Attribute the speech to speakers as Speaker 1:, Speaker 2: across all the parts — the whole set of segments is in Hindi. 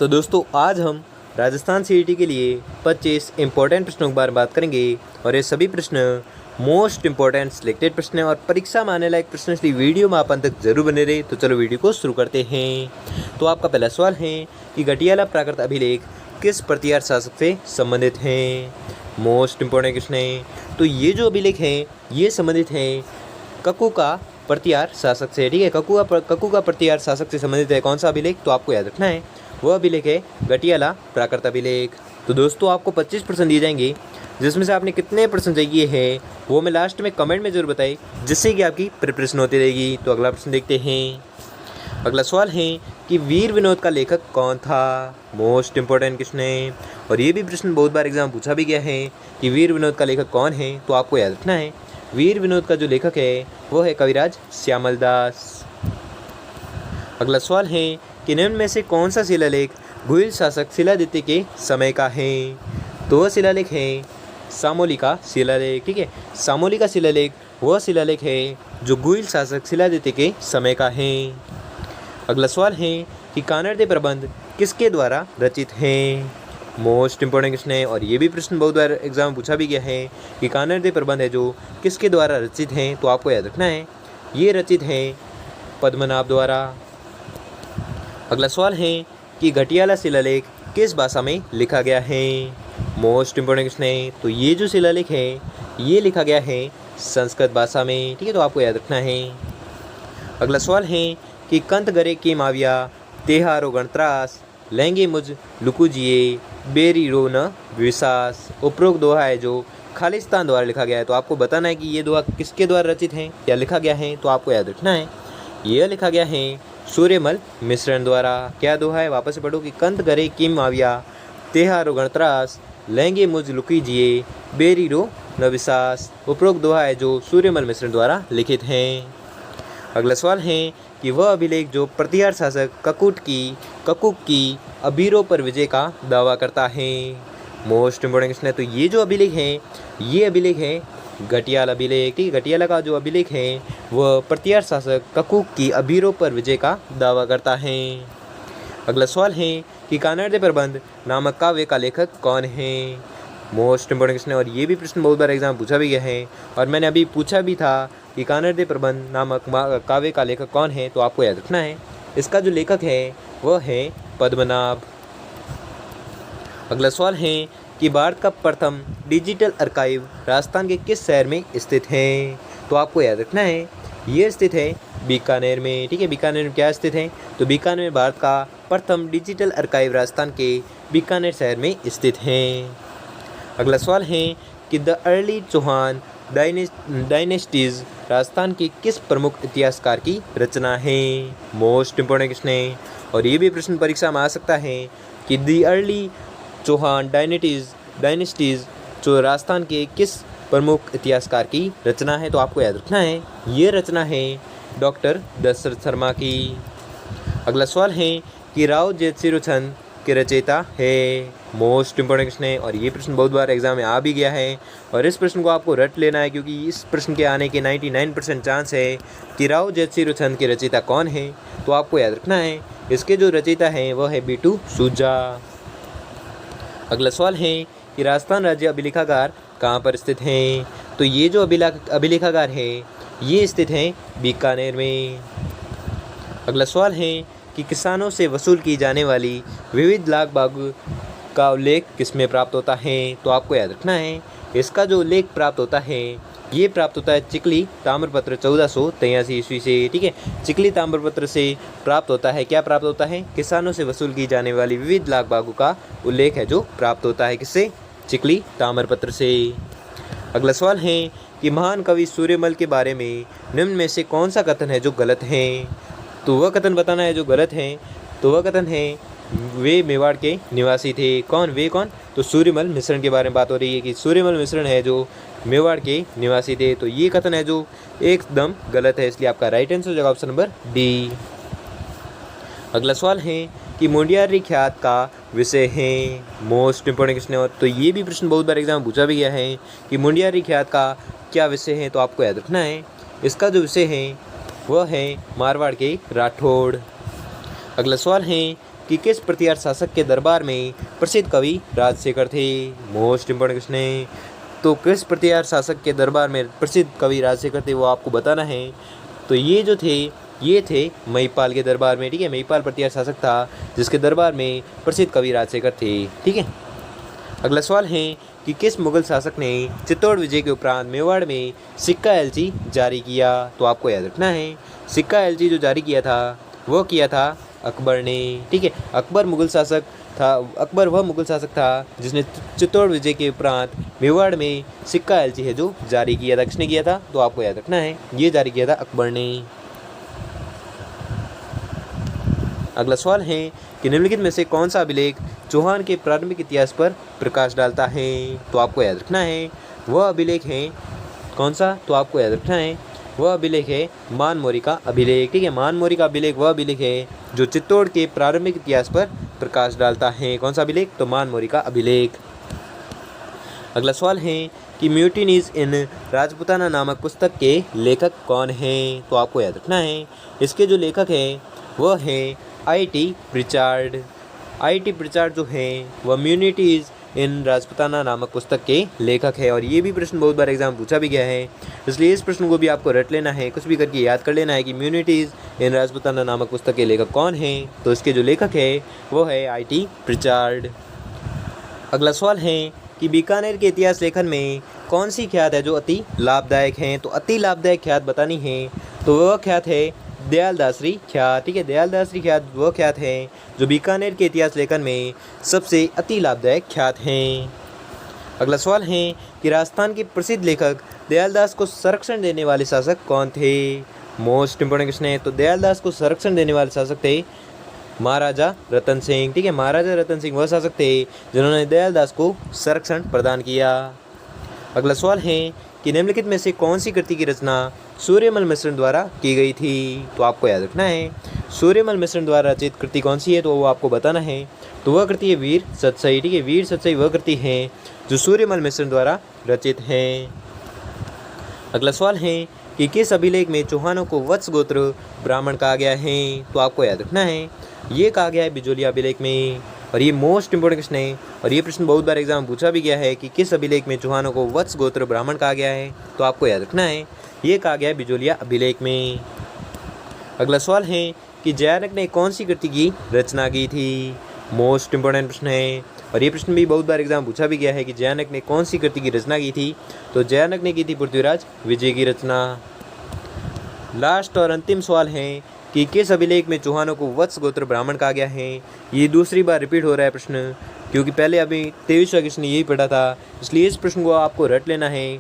Speaker 1: तो दोस्तों आज हम राजस्थान सीईटी के लिए 25 इम्पोर्टेंट प्रश्नों के बारे में बात करेंगे और ये सभी प्रश्न मोस्ट इम्पोर्टेंट सिलेक्टेड प्रश्न हैं और परीक्षा में आने लायक प्रश्न, इसलिए वीडियो में आप अंत तक जरूर बने रहे। तो चलो वीडियो को शुरू करते हैं। तो आपका पहला सवाल है कि घटियाला प्राकृत अभिलेख किस प्रतिहार शासक से संबंधित हैं। मोस्ट इम्पोर्टेंट क्वेश्चन है। तो ये जो अभिलेख हैं ये संबंधित हैं ककू का प्रतिहार शासक से। ठीक है, ककू का प्रतिहार शासक से संबंधित है कौन सा अभिलेख, तो आपको याद रखना है वह अभिलेख है घटियाला प्राकृत अभिलेख। तो दोस्तों आपको 25% दिए जाएंगे, जिसमें से आपने कितने प्रश्न चाहिए है वो मैं लास्ट में कमेंट में जरूर बताएं, जिससे कि आपकी प्रिपरेशन होती रहेगी। तो अगला प्रश्न देखते हैं। अगला सवाल है कि वीर विनोद का लेखक कौन था। मोस्ट इम्पोर्टेंट क्वेश्चन है और ये भी प्रश्न बहुत बार एग्जाम पूछा भी गया है कि वीर विनोद का लेखक कौन है। तो आपको याद रखना है वीर विनोद का जो लेखक है वो है कविराज श्यामल दास। अगला सवाल है कि निम्न में से कौन सा शिलालेख गुहिल शासक शिलादित्य के समय का है। तो वह शिलालेख है सामोली का शिलालेख। ठीक है, सामोली का शिलालेख वह शिलालेख है जो गुहिल शासक शिलादित्य के समय का है। अगला सवाल है कि कानड़दे प्रबंध किसके द्वारा रचित हैं। मोस्ट इम्पोर्टेंट क्वेश्चन है और ये भी प्रश्न बहुत बार एग्जाम में पूछा भी गया है कि कानड़दे प्रबंध है जो किसके द्वारा रचित हैं। तो आपको याद रखना है ये रचित है पद्मनाभ द्वारा। अगला सवाल है कि घटियाला शिलालेख किस भाषा में लिखा गया है। मोस्ट इम्पोर्टेंट क्वेश्चन है। तो ये जो शिलालेख है ये लिखा गया है संस्कृत भाषा में। ठीक है, तो आपको याद रखना है। अगला सवाल है कि कंत गरे के माविया तेहारो गणत्रास लहंगे मुझ लुकुजिए बेरी रो न विश्वास उपरोक्त दोहा है जो खालिस्तान द्वारा लिखा गया है। तो आपको बताना है कि ये दोहा किसके द्वारा रचित है या लिखा गया है। तो आपको याद रखना है यह लिखा गया है सूर्यमल मिश्रण द्वारा। क्या दोहा है, वापस से पढ़ो कि कंत गरे किम माविया तेहारो गणत्रास लहंगे मुझ लुकीजिए बेरी रो न विश्वास उपरोक्त दोहा है जो सूर्यमल मिश्रण द्वारा लिखित हैं। अगला सवाल है कि वह अभिलेख जो प्रतिहार शासक ककुक की अबीरों पर विजय का दावा करता है। मोस्ट इम्पोर्टेंट क्वेश्चन है। तो ये जो अभिलेख है ये अभिलेख है घटियाला अभिलेख। ठीक है, घटियाला का जो अभिलेख है वह प्रतिहार शासक ककुक की अबीरों पर विजय का दावा करता है। अगला सवाल है कि कानड़दे प्रबंध नामक काव्य का लेखक कौन है। मोस्ट इम्पोर्टेंट क्वेश्चन है और ये भी प्रश्न बहुत बार एग्जाम पूछा भी गया है और मैंने अभी पूछा भी था कि कानड़दे प्रबंध नामक काव्य का लेखक कौन है। तो आपको याद रखना है इसका जो लेखक है वह है पद्मनाभ। अगला सवाल है कि भारत का प्रथम डिजिटल आर्काइव राजस्थान के किस शहर में स्थित है। तो आपको याद रखना है ये स्थित है बीकानेर में। ठीक है, बीकानेर में क्या स्थित है, तो बीकानेर में भारत का प्रथम डिजिटल आर्काइव राजस्थान के बीकानेर शहर में स्थित है। अगला सवाल है कि the early Chauhan dynasties Rajasthan के किस प्रमुख इतिहासकार की रचना है। मोस्ट इम्पोर्टेंट क्वेश्चन है और ये भी प्रश्न परीक्षा में आ सकता है कि द अर्ली चौहान डायनेस्टीज जो राजस्थान के किस प्रमुख इतिहासकार की रचना है। तो आपको याद रखना है ये रचना है डॉक्टर दशरथ शर्मा की। अगला सवाल है कि राव जयसिंह छंद के रचयिता है। मोस्ट इम्पोर्टेंट क्वेश्चन है और ये प्रश्न बहुत बार एग्जाम में आ भी गया है और इस प्रश्न को आपको रट लेना है क्योंकि इस प्रश्न के आने के 99% चांस है कि राव जयसिंह छंद के रचयिता कौन है। तो आपको याद रखना है इसके जो रचयिता हैं वह है बीटू सूजा। अगला सवाल है कि राजस्थान राज्य अभिलेखागार कहाँ पर स्थित हैं। तो ये जो अभिलेखागार है ये स्थित है बीकानेर में। अगला सवाल है कि किसानों से वसूल की जाने वाली विविध लाख बागु का उल्लेख किसमें प्राप्त होता है। तो आपको याद रखना है इसका जो उल्लेख प्राप्त होता है ये प्राप्त होता है चिकली ताम्रपत्र 1483 ईस्वी से। ठीक है, चिकली ताम्रपत्र से प्राप्त होता है, क्या प्राप्त होता है, किसानों से वसूल की जाने वाली विविध लाख बागों का उल्लेख है जो प्राप्त होता है किससे, चिकली ताम्रपत्र से। अगला सवाल है कि महान कवि सूर्यमल के बारे में निम्न में से कौन सा कथन है जो गलत है। तो वह कथन बताना है जो गलत है। तो वह कथन है वे मेवाड़ के निवासी थे। कौन, तो सूर्यमल मिश्रण के बारे में बात हो रही है कि सूर्यमल मिश्रण है जो मेवाड़ के निवासी थे। तो ये कथन है जो एकदम गलत है, इसलिए आपका राइट आंसर हो जाएगा ऑप्शन नंबर डी। अगला सवाल है कि मुंडियारी ख्यात का विषय है। मोस्ट इम्पोर्टेंट क्वेश्चन है तो ये भी प्रश्न बहुत बार एग्जाम में पूछा भी गया है कि मुंडियारी ख्यात का क्या विषय है। तो आपको याद रखना है इसका जो विषय है वह है मारवाड़ के राठौड़। अगला सवाल है कि किस प्रतिहार शासक के दरबार में प्रसिद्ध कवि राजशेखर थे। मोस्ट इंपॉर्टेंट क्वेश्चन है। तो किस प्रतिहार शासक के दरबार में प्रसिद्ध कवि राजशेखर थे वो आपको बताना है। तो ये थे महिपाल के दरबार में, ठीक है। महिपाल प्रतिहार शासक था जिसके दरबार में प्रसिद्ध कवि राजशेखर थे, ठीक है। अगला सवाल है कि किस मुगल शासक ने चित्तौड़ विजय के उपरांत मेवाड़ में सिक्का एलची जारी किया। तो आपको याद रखना है सिक्का एलची जो जारी किया था वो किया था अकबर ने, ठीक है। अकबर वह मुगल शासक था जिसने चित्तौड़ विजय के उपरांत मेवाड़ में सिक्का एलची है जो जारी किया था। किसने किया था? तो आपको याद रखना है ये जारी किया था अकबर ने। अगला सवाल है कि निम्नलिखित में से कौन सा अभिलेख चौहान के प्रारंभिक इतिहास पर प्रकाश डालता है। तो आपको याद रखना है वह अभिलेख है कौन सा। तो आपको याद रखना है वह अभिलेख है मानमोरी का अभिलेख, ठीक है। मानमोरी का अभिलेख वह अभिलेख है जो चित्तौड़ के प्रारंभिक इतिहास पर प्रकाश डालता है। कौन सा अभिलेख? तो मानमोरी का अभिलेख। अगला सवाल है कि म्यूटिनीज इन राजपुताना नामक पुस्तक के लेखक कौन हैं। तो आपको याद रखना है इसके जो लेखक हैं वह है I.T. प्रिचार्ड। I.T. प्रिचार्ड जो हैं वह म्यूनिटीज़ इन राजपुताना नामक पुस्तक के लेखक है। और ये भी प्रश्न बहुत बार एग्जाम पूछा भी गया है, इसलिए इस प्रश्न को भी आपको रट लेना है, कुछ भी करके याद कर लेना है कि म्यूनिटीज़ इन राजपुताना नामक पुस्तक के लेखक कौन हैं। तो इसके जो लेखक है वो है I.T. प्रिचार्ड। अगला सवाल है कि बीकानेर के इतिहास लेखन में कौन सी ख्यात है जो अति लाभदायक हैं। तो अति लाभदायक ख्यात बतानी है तो वह ख्यात है दयालदासरी ख्यात, ठीक है। दयालदासरी ख्यात वह ख्यात है जो बीकानेर के इतिहास लेखन में सबसे अति लाभदायक ख्यात हैं। अगला सवाल है कि राजस्थान के प्रसिद्ध लेखक दयालदास को संरक्षण देने वाले शासक कौन थे। मोस्ट इंपोर्टेंट क्वेश्चन है। तो दयालदास को संरक्षण देने वाले शासक थे महाराजा रतन सिंह, ठीक है। महाराजा रतन सिंह वह शासक थे जिन्होंने दयालदास को संरक्षण प्रदान किया। अगला सवाल है कि निम्नलिखित में से कौन सी कृति की रचना सूर्यमल मिश्रण द्वारा की गई थी। तो आपको याद रखना है सूर्यमल मिश्रण द्वारा रचित कृति कौन सी है तो वो आपको बताना है। तो वह कृति है वीर सतसई, ठीक है। वीर सतसई वह कृति है जो सूर्यमल मिश्रण द्वारा रचित है। अगला सवाल है कि किस अभिलेख में चौहानों को वत्स गोत्र ब्राह्मण कहा गया है। तो आपको याद रखना है ये कहा गया है बिजोलिया अभिलेख में। और ये मोस्ट इंपोर्टेंट क्वेश्चन है और ये प्रश्न बहुत बार एग्जाम पूछा भी गया है कि किस अभिलेख में चौहानों को वत्स गोत्र ब्राह्मण कहा गया है। तो आपको याद रखना है ये कहा गया है बिजोलिया अभिलेख में। अगला सवाल है कि जयानक ने कौन सी कृति की रचना की थी। मोस्ट इंपोर्टेंट प्रश्न है और ये प्रश्न भी बहुत बार एग्जाम पूछा भी गया है कि जयानक ने कौन सी कृति की रचना की थी। तो जयानक ने की थी पृथ्वीराज विजय की रचना। लास्ट और अंतिम सवाल है कि किस अभिलेख में चौहानों को वत्स गोत्र ब्राह्मण कहा गया है। ये दूसरी बार रिपीट हो रहा है प्रश्न, क्योंकि पहले अभी 23वां क्वेश्चन यही पढ़ा था, इसलिए इस प्रश्न को आपको रट लेना है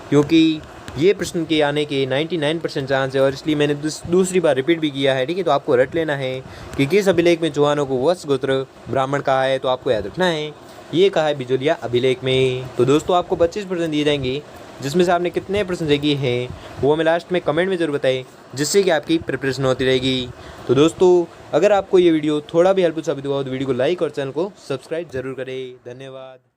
Speaker 1: क्योंकि ये प्रश्न के आने के 99% चांस है और इसलिए मैंने दूसरी बार रिपीट भी किया है, ठीक है। तो आपको रट लेना है कि किस अभिलेख में चौहानों को वत्स गोत्र ब्राह्मण कहा है। तो आपको याद रखना है ये कहा है बिजोलिया अभिलेख में। तो दोस्तों आपको 25% दिए जाएंगे, जिसमें से आपने कितने प्रश्न सही किए हैं वो हमें लास्ट में कमेंट में ज़रूर बताएं, जिससे कि आपकी प्रिपरेशन होती रहेगी। तो दोस्तों अगर आपको ये वीडियो थोड़ा भी हेल्पफुल साबित हुआ तो वीडियो को लाइक और चैनल को सब्सक्राइब जरूर करें। धन्यवाद।